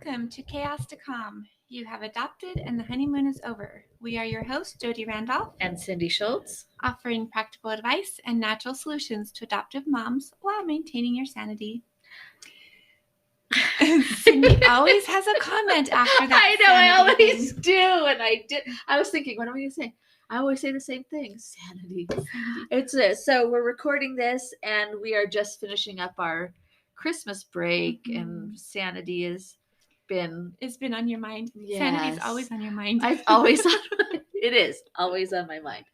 Welcome to Chaos to Calm. You have adopted and the honeymoon is over. We are your hosts, Jody Randolph and Cindy Schultz, offering practical advice and natural solutions to adoptive moms while maintaining your sanity. Cindy always has a comment after that. I know, I always do. And I was thinking, what am I going to say? I always say the same thing. Sanity. It's this. So we're recording this and we are just finishing up our Christmas break, and sanity has been... It's been on your mind. Yes. Sanity's always on your mind. It's always on it is always on my mind.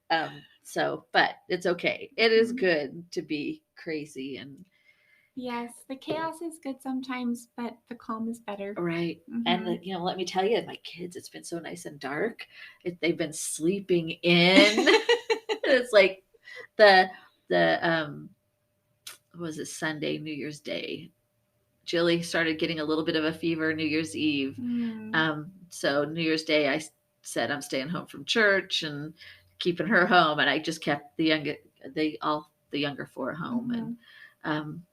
But it's okay. It is good to be crazy and... Yes, the chaos is good sometimes, but the calm is better. Right. And let me tell you, my kids, it's been so nice and dark. They've been sleeping in. It's like what was it, Sunday, New Year's Day. Jilly started getting a little bit of a fever New Year's Eve. So New Year's Day, I said I'm staying home from church and keeping her home, and I just kept the younger four home. And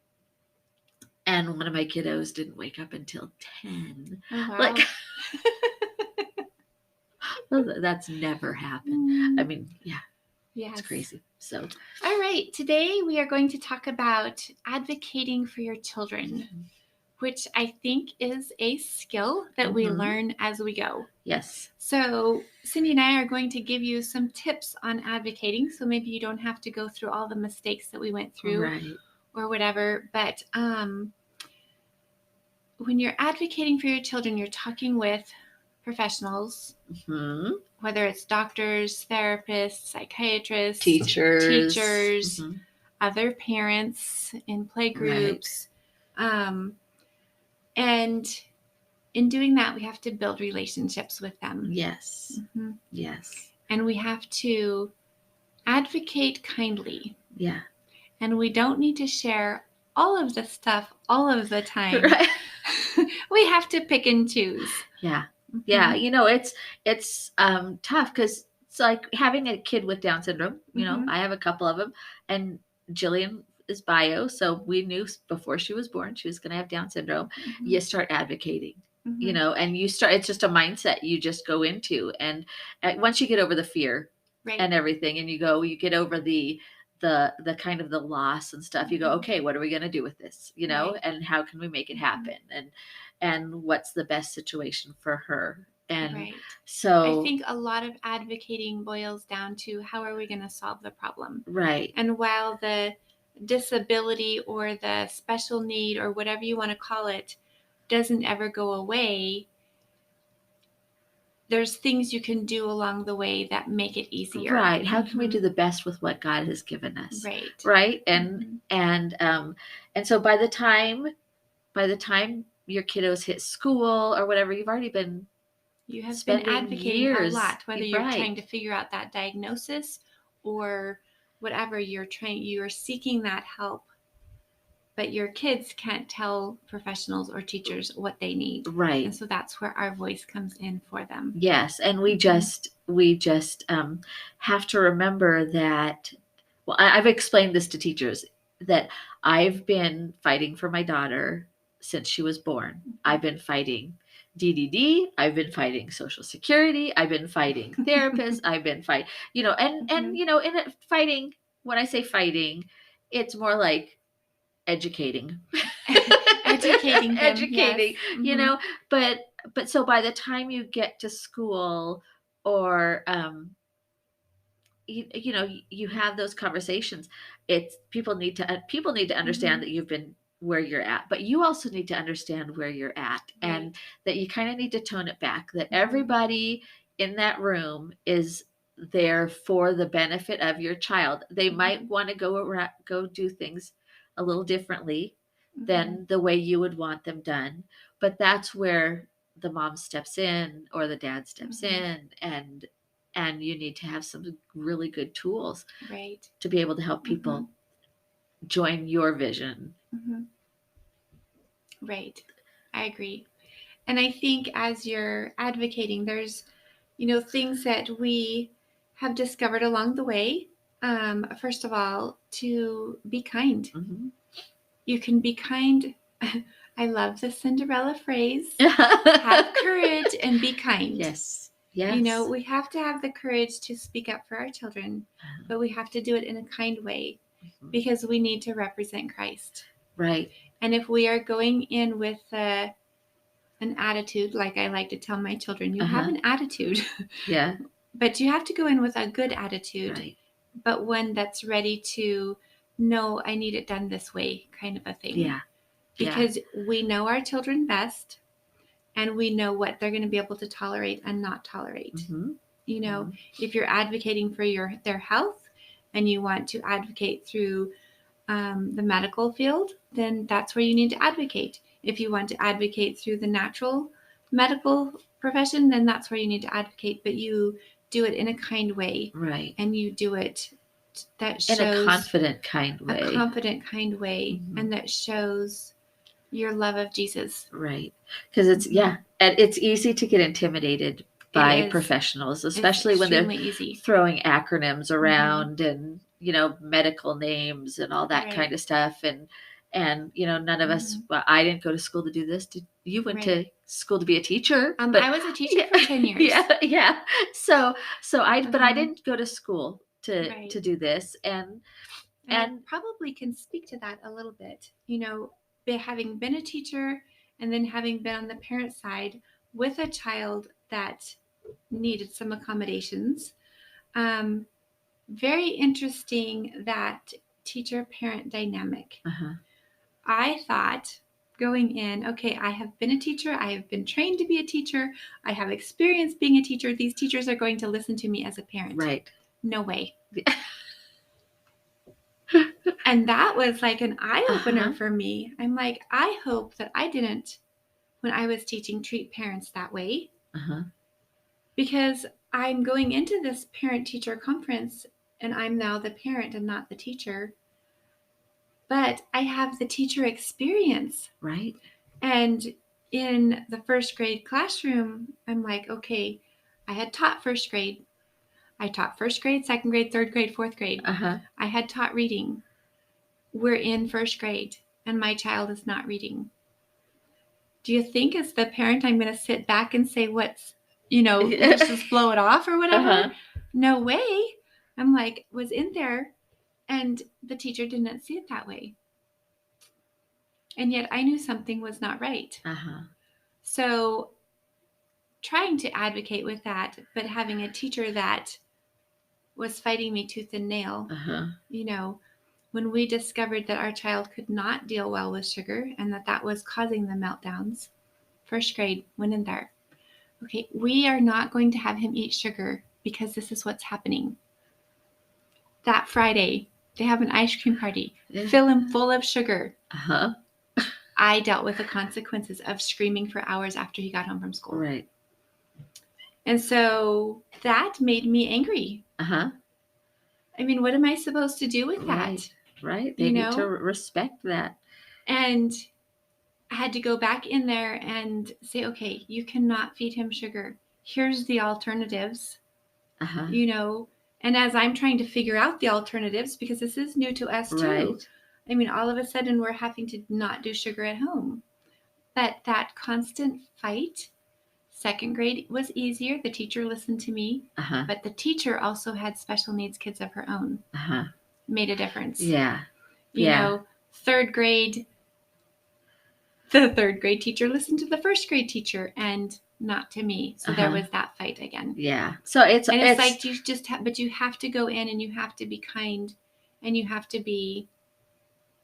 one of my kiddos didn't wake up until 10. Oh, wow. That's never happened. I mean, yeah. Yes. It's crazy. So, all right. Today we are going to talk about advocating for your children, which I think is a skill that we learn as we go. Yes. So Cindy and I are going to give you some tips on advocating. So maybe you don't have to go through all the mistakes that we went through or whatever. But when you're advocating for your children, you're talking with professionals, whether it's doctors, therapists, psychiatrists, teachers, other parents in play groups. And in doing that, we have to build relationships with them. Yes. Yes. And we have to advocate kindly. Yeah. And we don't need to share all of the stuff all of the time. Right. We have to pick and choose. Yeah. Yeah. It's tough because it's like having a kid with Down syndrome. I have a couple of them, and Jillian is bio. So we knew before she was born, she was going to have Down syndrome. You start advocating, and it's just a mindset you just go into. And once you get over the fear and everything, and you get over the kind of the loss and stuff, you go, okay, what are we going to do with this? And how can we make it happen? And what's the best situation for her? And so I think a lot of advocating boils down to how are we going to solve the problem? Right. And while the disability or the special need or whatever you want to call it doesn't ever go away, there's things you can do along the way that make it easier. Right. How can we do the best with what God has given us? Right. Right. And so by the time your kiddos hit school or whatever, you have been advocating years. A lot, whether you're trying to figure out that diagnosis or whatever you're seeking that help, but your kids can't tell professionals or teachers what they need. Right. And so that's where our voice comes in for them. Yes. And we just have to remember that, well, I've explained this to teachers, that I've been fighting for my daughter since she was born. I've been fighting DDD. I've been fighting Social Security. I've been fighting therapists. I've been fighting, fighting, when I say fighting, it's more like educating, educating them, educating, yes. But so by the time you get to school or, you have those conversations, people need to understand that you've been where you're at, but you also need to understand where you're at, and that you kind of need to tone it back, that everybody in that room is there for the benefit of your child. They might want to go do things a little differently than the way you would want them done, but that's where the mom steps in or the dad steps in, and you need to have some really good tools to be able to help people join your vision. Right. I agree. And I think as you're advocating, there's, things that we have discovered along the way. First of all, to be kind. You can be kind. I love the Cinderella phrase. Have courage and be kind. Yes. Yes. You know, we have to have the courage to speak up for our children, but we have to do it in a kind way because we need to represent Christ. Right. And if we are going in with an attitude, like I like to tell my children, you have an attitude. Yeah. But you have to go in with a good attitude, right. but one that's ready to know I need it done this way kind of a thing. Yeah. Because we know our children best and we know what they're going to be able to tolerate and not tolerate. Mm-hmm. You know, if you're advocating for their health and you want to advocate through the medical field, then that's where you need to advocate. If you want to advocate through the natural medical profession, then that's where you need to advocate, but you do it in a kind way. Right. And you do it that shows in a confident kind way. A confident kind way, and that shows your love of Jesus. Right. Because it's and it's easy to get intimidated by professionals, especially when they're throwing acronyms around and, you know, medical names and all that kind of stuff. And you know, none of us, well, I didn't go to school to do this. You went to school to be a teacher? But I was a teacher for 10 years. Yeah. So but I didn't go to school to do this. And I probably can speak to that a little bit. You know, having been a teacher and then having been on the parent side with a child that needed some accommodations. Very interesting, that teacher-parent dynamic. I thought going in, okay, I have been a teacher. I have been trained to be a teacher. I have experience being a teacher. These teachers are going to listen to me as a parent. Right. No way. And that was like an eye-opener for me. I'm like, I hope that I didn't, when I was teaching, treat parents that way. Because I'm going into this parent-teacher conference and I'm now the parent and not the teacher. But I have the teacher experience. Right. And in the first grade classroom, I'm like, okay, I had taught first grade. I taught first grade, second grade, third grade, fourth grade. I had taught reading. We're in first grade and my child is not reading. Do you think as the parent I'm going to sit back and say what's, you know, let's just blow it off or whatever? No way. I'm like, was in there and the teacher didn't see it that way. And yet I knew something was not right. So trying to advocate with that, but having a teacher that was fighting me tooth and nail, you know, when we discovered that our child could not deal well with sugar and that was causing the meltdowns, first grade went in there. Okay, we are not going to have him eat sugar because this is what's happening. That Friday, they have an ice cream party. Fill him full of sugar. I dealt with the consequences of screaming for hours after he got home from school. Right. And so that made me angry. I mean, what am I supposed to do with that? Right. They need to respect that. And I had to go back in there and say, okay, you cannot feed him sugar. Here's the alternatives. You know, and as I'm trying to figure out the alternatives, because this is new to us too. I mean, all of a sudden we're having to not do sugar at home. But that constant fight, second grade was easier. The teacher listened to me. But the teacher also had special needs kids of her own. Made a difference. You know, third grade, the third grade teacher listened to the first grade teacher and not to me. So there was that fight again. So it's like you just but you have to go in and you have to be kind and you have to be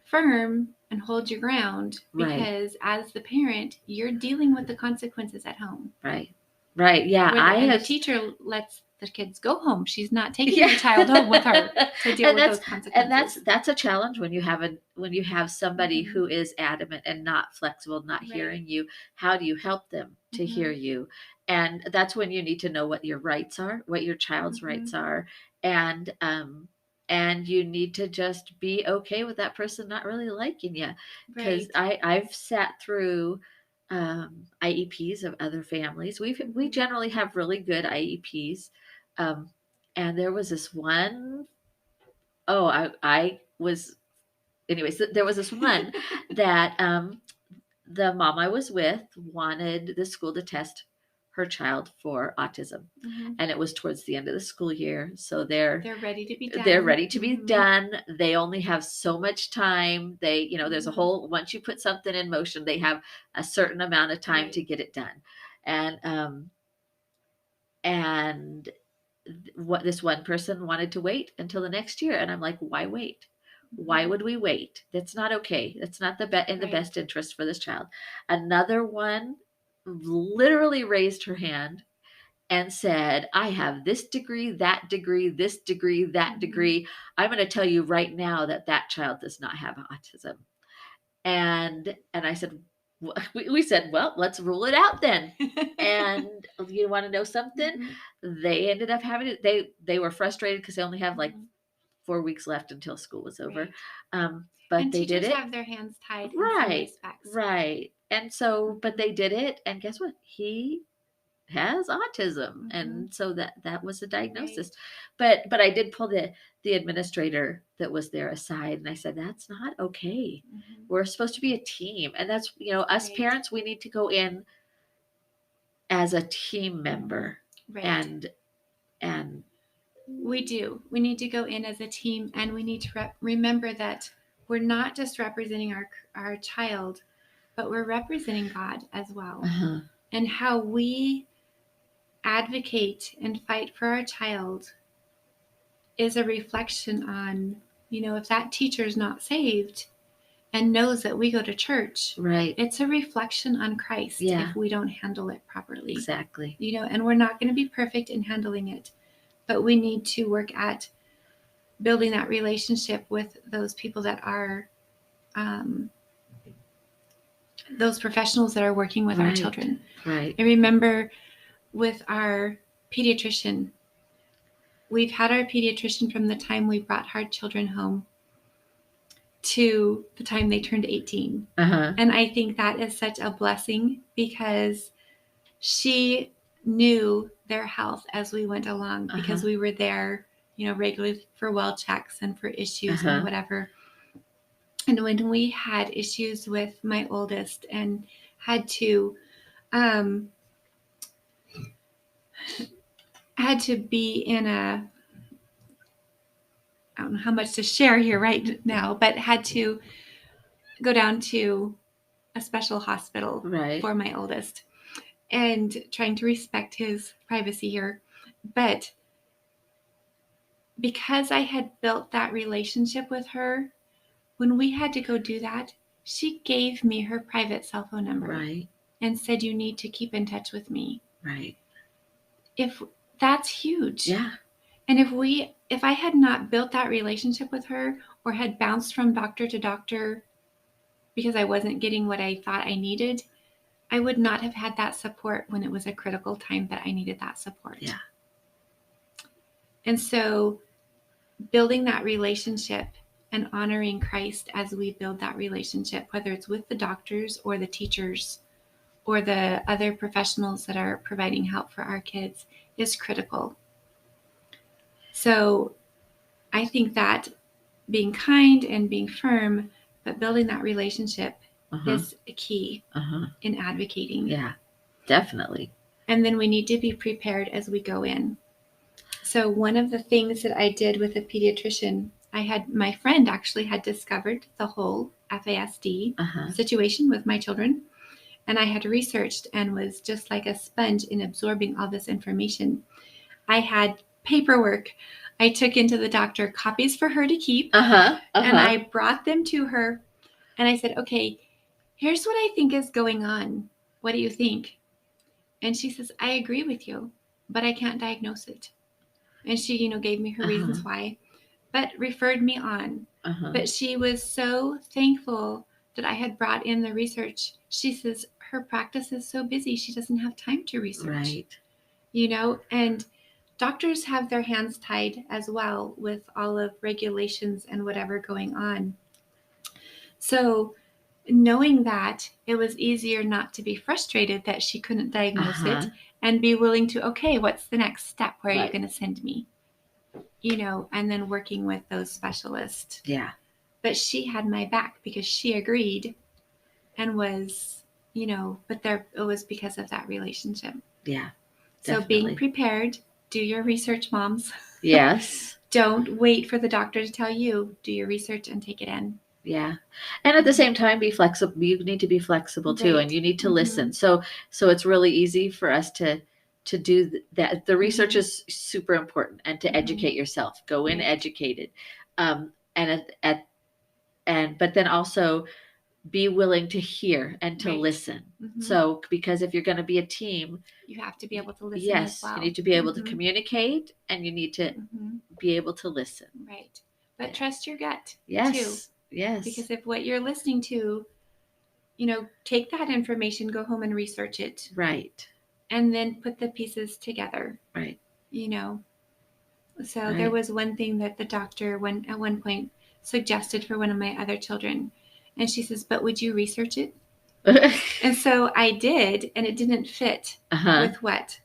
firm and hold your ground, because as the parent, you're dealing with the consequences at home. Right. The teacher lets the kids go home. She's not taking the child home with her to deal with those consequences. And that's a challenge when you have somebody who is adamant and not flexible, not hearing you. How do you help them to hear you? And that's when you need to know what your rights are, what your child's rights are, and you need to just be okay with that person not really liking you. Because I've sat through IEPs of other families. We generally have really good IEPs. And there was this one, there was this one that the mom I was with wanted the school to test her child for autism. And it was towards the end of the school year. So they're ready to be done. They're ready to be done. They only have so much time. They, there's a whole, once you put something in motion, they have a certain amount of time to get it done. And what this one person wanted to wait until the next year. And I'm like, why wait? Why would we wait? That's not okay. That's not the best interest for this child. Another one literally raised her hand and said, I have this degree, that degree, this degree, that degree. I'm going to tell you right now that child does not have autism. And I said, we said, well, let's rule it out then. And you want to know something? They ended up having it. They were frustrated because they only have like 4 weeks left until school was over. But and they did it. Have their hands tied. Right. And so, but they did it. And guess what? He has autism. And so that was a diagnosis. But I did pull the administrator that was there aside, and I said, that's not okay. We're supposed to be a team. And that's, us parents, we need to go in as a team member. And we need to go in as a team, and we need to remember that we're not just representing our child, but we're representing God as well. And how we advocate and fight for our child is a reflection on, if that teacher is not saved and knows that we go to church, it's a reflection on Christ if we don't handle it properly. Exactly. And we're not going to be perfect in handling it, but we need to work at building that relationship with those people that are those professionals that are working with our children. I remember with our pediatrician, we've had our pediatrician from the time we brought our children home to the time they turned 18. And I think that is such a blessing because she knew their health as we went along because we were there, regularly for well checks and for issues and whatever. And when we had issues with my oldest and had to be in I don't know how much to share here right now, but had to go down to a special hospital for my oldest and trying to respect his privacy here. But because I had built that relationship with her, when we had to go do that, she gave me her private cell phone number and said, you need to keep in touch with me. If that's huge. And if I had not built that relationship with her or had bounced from doctor to doctor because I wasn't getting what I thought I needed, I would not have had that support when it was a critical time that I needed that support. And so building that relationship and honoring Christ as we build that relationship, whether it's with the doctors or the teachers or the other professionals that are providing help for our kids, is critical. So I think that being kind and being firm, but building that relationship is a key in advocating. Yeah, definitely. And then we need to be prepared as we go in. So one of the things that I did with a pediatrician, my friend actually had discovered the whole FASD situation with my children. And I had researched and was just like a sponge in absorbing all this information. I had paperwork. I took into the doctor copies for her to keep. And I brought them to her. And I said, okay, here's what I think is going on. What do you think? And she says, I agree with you, but I can't diagnose it. And she, gave me her reasons why, but referred me on. But she was so thankful that I had brought in the research. She says her practice is so busy, she doesn't have time to research. And doctors have their hands tied as well with all of regulations and whatever going on. So knowing that, it was easier not to be frustrated that she couldn't diagnose it and be willing to, okay, what's the next step? Where are you going to send me? And then working with those specialists. Yeah. But she had my back because she agreed and was, but it was because of that relationship. Yeah. So being prepared, do your research, moms. Yes. Don't wait for the doctor to tell you. Do your research and take it in. Yeah. And at the same time, be flexible. You need to be flexible too, and you need to listen. So it's really easy for us to do that. The research is super important, and to educate yourself. Go in educated. And but then also be willing to hear and to listen. So, because if you're going to be a team, you have to be able to listen as well. You need to be able to communicate, and you need to be able to listen. Right. But trust your gut too. Yes. Because if what you're listening to, take that information, go home and research it. Right. And then put the pieces together. Right. So there was one thing that the doctor at one point suggested for one of my other children. And she says, but would you research it? And so I did, and it didn't fit with what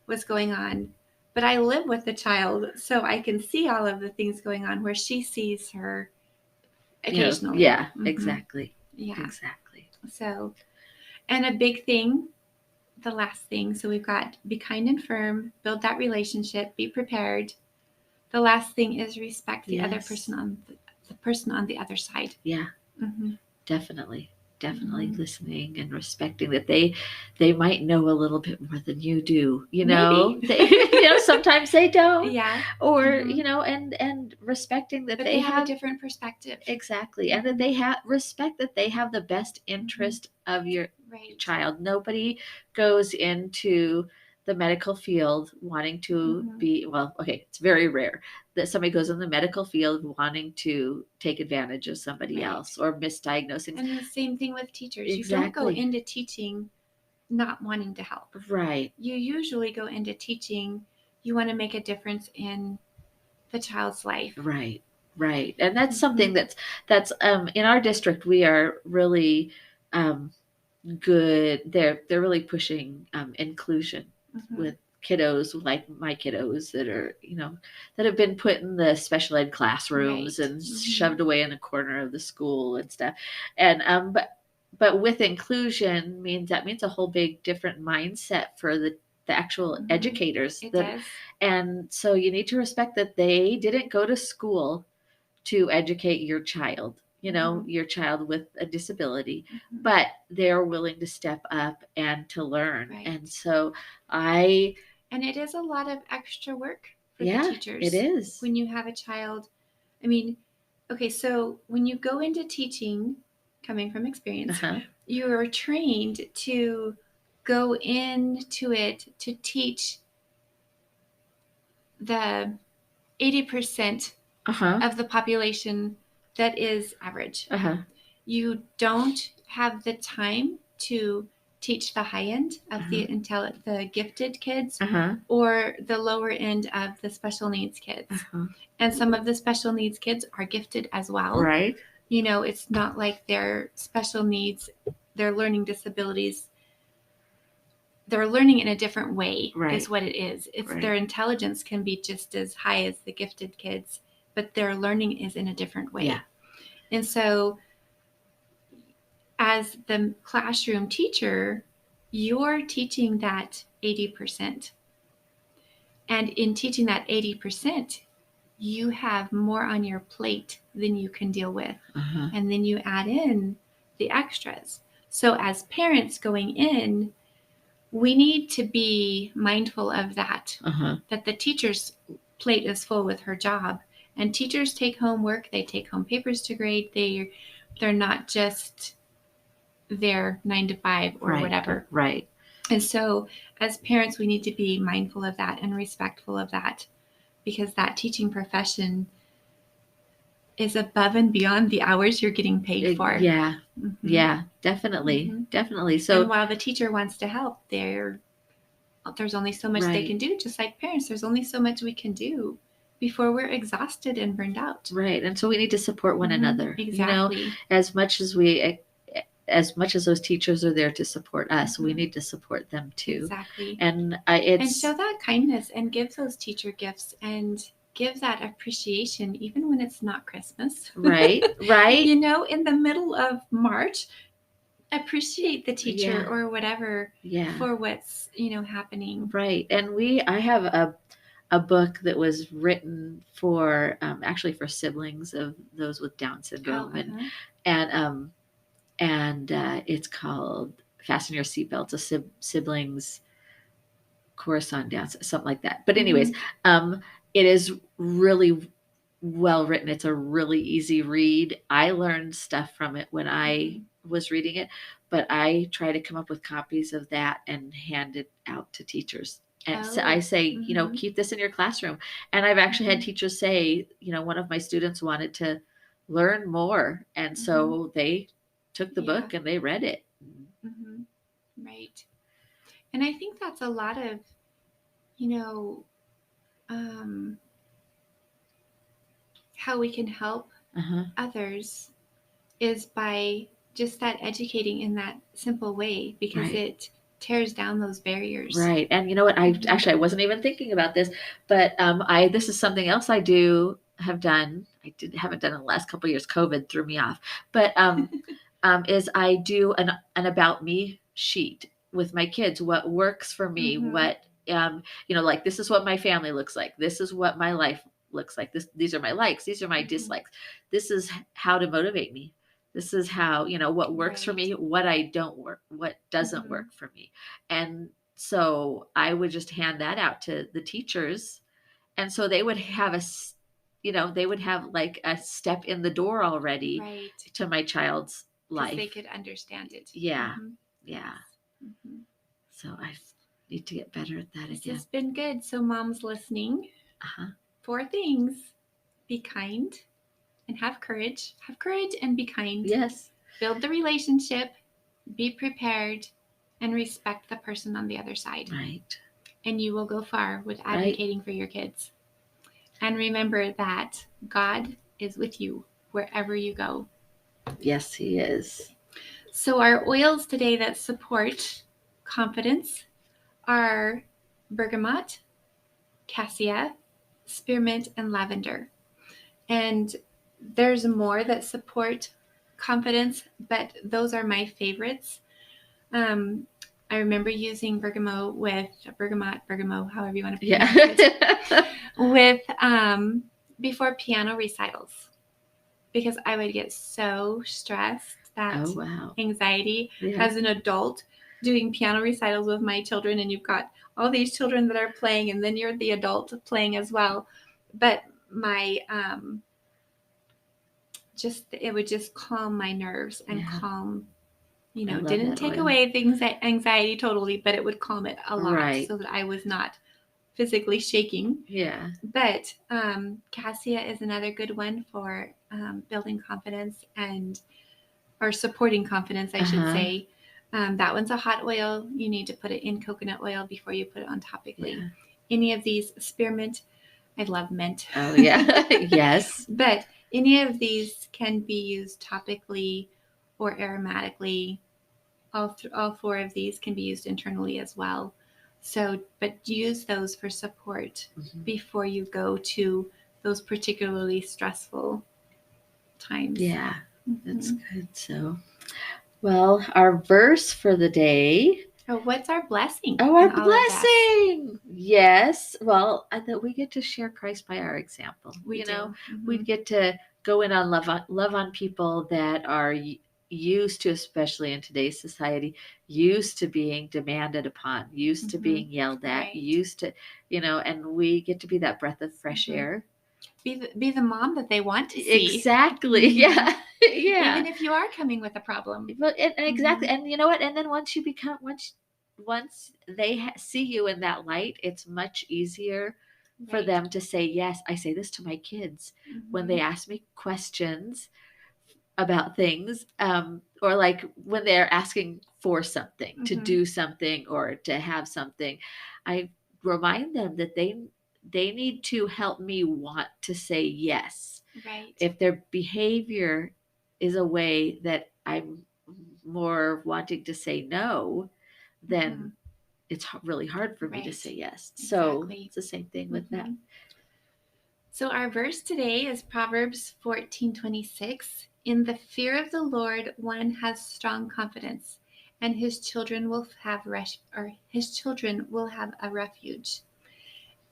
was going on. But I live with the child, so I can see all of the things going on where she sees her occasionally. Yeah, exactly. Yeah. Exactly. So, and a big thing, the last thing, so we've got be kind and firm, build that relationship, be prepared. The last thing is respect the other person on the other side. Yeah. Definitely listening and respecting that they might know a little bit more than you do. Sometimes they don't. Yeah. Or and respecting that they have a different perspective. Exactly, and that they respect that they have the best interest of your child. Nobody goes into the medical field wanting to be, it's very rare that somebody goes in the medical field wanting to take advantage of somebody else or misdiagnosing. And the same thing with teachers. Exactly. You don't go into teaching not wanting to help. Right. You usually go into teaching, you want to make a difference in the child's life. Right. And that's something that's in our district, we are really good. They're really pushing inclusion with kiddos like my kiddos that are that have been put in the special ed classrooms and shoved away in a corner of the school and stuff. And but with inclusion means a whole big different mindset for the actual educators. And so you need to respect that they didn't go to school to educate your child. Your child with a disability, but they're willing to step up and to learn. Right. And so and it is a lot of extra work for the teachers. It is. When you have a child, so when you go into teaching, coming from experience, you are trained to go into it to teach the 80% of the population that is average. You don't have the time to teach the high end of the gifted kids or the lower end of the special needs kids. And some of the special needs kids are gifted as well. Right. It's not like their special needs, their learning disabilities, they're learning in a different way is what it is. It's their intelligence can be just as high as the gifted kids, but their learning is in a different way. Yeah. And so as the classroom teacher, you're teaching that 80%. And in teaching that 80%, you have more on your plate than you can deal with. And then you add in the extras. So as parents going in, we need to be mindful of that, that the teacher's plate is full with her job. And teachers take home work, they take home papers to grade. They're not just there 9 to 5 or whatever. Right. And so as parents, we need to be mindful of that and respectful of that, because that teaching profession is above and beyond the hours you're getting paid for. Yeah. Yeah, definitely. Definitely. So and while the teacher wants to help, there's only so much they can do. Just like parents, there's only so much we can do before we're exhausted and burned out. Right. And so we need to support one another. Exactly. As much as those teachers are there to support us, we need to support them too. Exactly. And and show that kindness and give those teacher gifts and give that appreciation even when it's not Christmas. Right. In the middle of March, appreciate the teacher or whatever for what's, happening. Right. And I have a book that was written for actually for siblings of those with Down syndrome, and it's called Fasten Your Seatbelts, a siblings course on Down, something like that. But anyways, it is really well written. It's a really easy read. I learned stuff from it when I was reading it, but I try to come up with copies of that and hand it out to teachers. And so I say, keep this in your classroom. And I've actually had teachers say, one of my students wanted to learn more. And so they took the book and they read it. Right. And I think that's a lot of, how we can help others is by just that educating in that simple way, because it tears down those barriers. Right. And you know what? I wasn't even thinking about this, but this is something else I have done. Haven't done in the last couple of years. COVID threw me off, but is I do an about me sheet with my kids. What works for me? What like, this is what my family looks like. This is what my life looks like. These are my likes. These are my dislikes. This is how to motivate me. This is how, what works for me, what what doesn't work for me. And so I would just hand that out to the teachers. And so they would have they would have like a step in the door already to my child's life. They could understand it. Yeah. Yeah. So I need to get better at that again. This has been good. So moms listening, 4 things: be kind and have courage. Have courage and be kind. Yes. Build the relationship, be prepared, and respect the person on the other side. Right. And you will go far with advocating for your kids. And remember that God is with you wherever you go. Yes, He is. So our oils today that support confidence are bergamot, cassia, spearmint, and lavender. And there's more that support confidence, but those are my favorites. I remember using bergamot, however you want to pronounce it, with before piano recitals, because I would get so stressed that anxiety as an adult doing piano recitals with my children, and you've got all these children that are playing, and then you're the adult playing as well. But my it would just calm my nerves and calm, didn't take away things, anxiety totally, but it would calm it a lot so that I was not physically shaking. Yeah. But cassia is another good one for building confidence or supporting confidence, I should say. That one's a hot oil. You need to put it in coconut oil before you put it on topically. Yeah. Any of these, spearmint, I love mint. Oh, yeah. Yes. But any of these can be used topically or aromatically. All 4 of these can be used internally as well. So, but use those for support before you go to those particularly stressful times. Yeah, that's good. So, well, our verse for the day. Oh, what's our blessing? Oh, our blessing. Yes. Well, that we get to share Christ by our example. We get to go in on love on people that are used to, especially in today's society, used to being demanded upon, used to being yelled at, used to, and we get to be that breath of fresh air. Be the mom that they want to see. Exactly. Yeah. Yeah. Even if you are coming with a problem. But exactly. And you know what? And then once they see you in that light, it's much easier for them to say, yes. I say this to my kids when they ask me questions about things, or like when they're asking for something, to do something or to have something, I remind them that they need to help me want to say yes. Right. If their behavior is a way that I'm more wanting to say no, then it's really hard for me to say yes. So it's the same thing with that. So our verse today is Proverbs 14:26. In the fear of the Lord, one has strong confidence, and his children will have a refuge.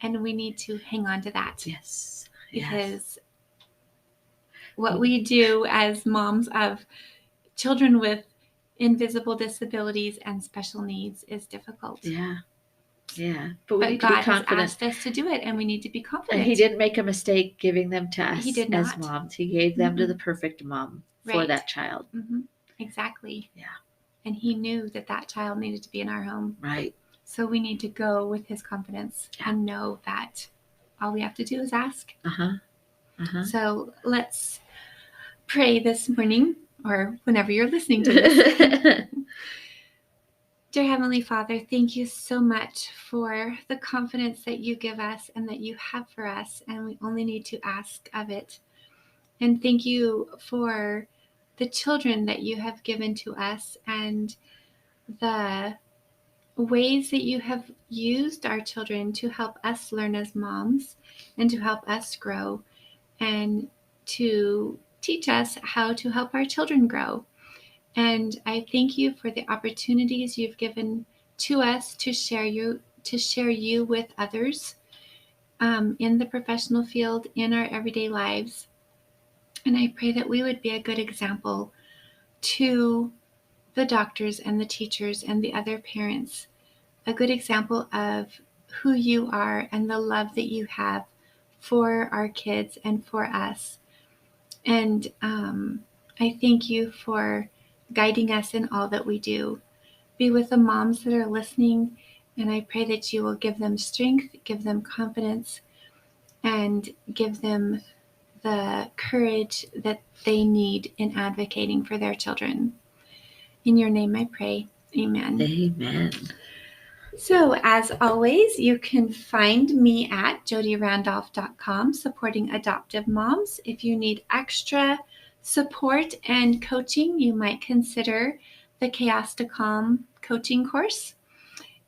And we need to hang on to that. Yes. Because what we do as moms of children with invisible disabilities and special needs is difficult. Yeah. But we need God to be confident. has asked us to do it, and we need to be confident. And he didn't make a mistake giving them to us He did not. as moms. He gave them to the perfect mom for that child. Mm-hmm. Exactly. Yeah. And he knew that child needed to be in our home. Right. So we need to go with his confidence and know that all we have to do is ask. So let's pray this morning, or whenever you're listening to this. Dear Heavenly Father, thank you so much for the confidence that you give us and that you have for us, and we only need to ask of it. And thank you for the children that you have given to us and the ways that you have used our children to help us learn as moms and to help us grow and to teach us how to help our children grow. And I thank you for the opportunities you've given to us to share you with others in the professional field, in our everyday lives. And I pray that we would be a good example to the doctors and the teachers and the other parents, a good example of who you are and the love that you have for our kids and for us. And I thank you for guiding us in all that we do. Be with the moms that are listening, and I pray that you will give them strength, give them confidence, and give them the courage that they need in advocating for their children. In your name I pray. Amen. Amen. So, as always, you can find me at jodyrandolph.com supporting adoptive moms. If you need extra support and coaching, you might consider the Chaos to Calm coaching course,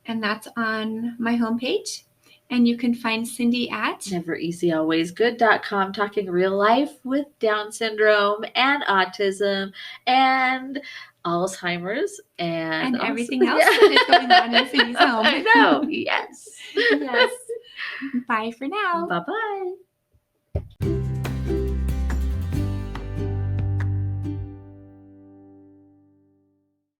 and that's on my homepage. And you can find Cindy at nevereasyalwaysgood.com, talking real life with Down syndrome and autism and Alzheimer's and everything else that is going on in Cindy's home. I know. Yes. Yes. Bye for now. Bye-bye.